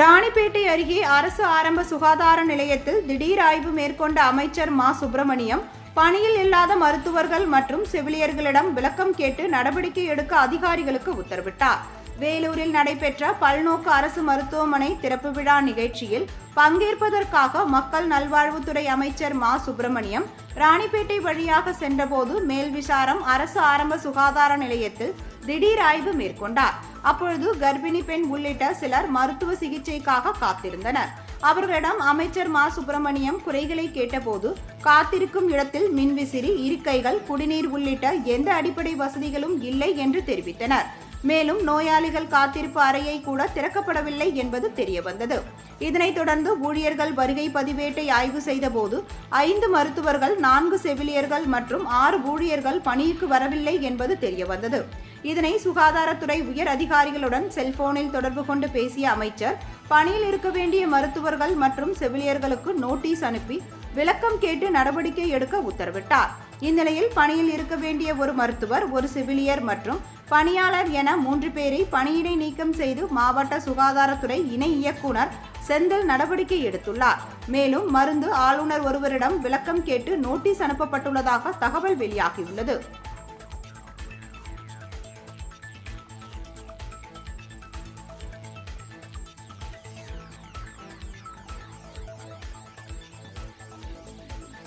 ராணிப்பேட்டை அருகே அரசு ஆரம்ப சுகாதார நிலையத்தில் திடீர் ஆய்வு மேற்கொண்ட அமைச்சர் மா சுப்பிரமணியம் பணியில் இல்லாத மருத்துவர்கள் மற்றும் செவிலியர்களிடம் விளக்கம் கேட்டு நடவடிக்கை எடுக்க அதிகாரிகளுக்கு உத்தரவிட்டார். வேலூரில் நடைபெற்ற பல்நோக்கு அரசு மருத்துவமனை திறப்பு விழா நிகழ்ச்சியில் பங்கேற்பதற்காக மக்கள் நல்வாழ்வுத்துறை அமைச்சர் மா சுப்பிரமணியம் ராணிப்பேட்டை வழியாக சென்றபோது மேல்விசாரம் அரசு ஆரம்ப சுகாதார நிலையத்தில் திடீர் ஆய்வு மேற்கொண்டார். அப்பொழுது கர்ப்பிணி பெண் உள்ளிட்ட சிலர் மருத்துவ சிகிச்சைக்காக காத்திருந்தனர். அவர்களிடம் அமைச்சர் மா சுப்பிரமணியம் குறைகளை கேட்டபோது காத்திருக்கும் இடத்தில் மின்விசிறி, இருக்கைகள், குடிநீர் உள்ளிட்ட எந்த அடிப்படை வசதிகளும் இல்லை என்று தெரிவித்தனர். மேலும் நோயாளிகள் காத்திருப்பு அறையை கூட திறக்கப்படவில்லை என்பது தெரியவந்தது. இதனைத் தொடர்ந்து ஊழியர்கள் வருகை பதிவேட்டை ஆய்வு செய்தபோது 5 மருத்துவர்கள், 4 செவிலியர்கள் மற்றும் 6 ஊழியர்கள் பணிக்கு வரவில்லை என்பது தெரியவந்தது. இதனை சுகாதாரத்துறை உயர் அதிகாரிகளுடன் செல்போனில் தொடர்பு கொண்டு பேசிய அமைச்சர் பணியில் இருக்க வேண்டிய மருத்துவர்கள் மற்றும் செவிலியர்களுக்கு நோட்டீஸ் அனுப்பி விளக்கம் கேட்டு நடவடிக்கை எடுக்க உத்தரவிட்டார். இந்நிலையில் பணியில் இருக்க வேண்டிய ஒரு மருத்துவர், ஒரு செவிலியர் மற்றும் பணியாளர் என 3 பேரை பணியிடை நீக்கம் செய்து மாவட்ட சுகாதாரத்துறை இணை இயக்குனர் செந்தில் நடவடிக்கை எடுத்துள்ளார். மேலும் மருந்து ஆளுநர் ஒருவரிடம் விளக்கம் கேட்டு நோட்டீஸ் அனுப்பப்பட்டுள்ளதாக தகவல் வெளியாகியுள்ளது.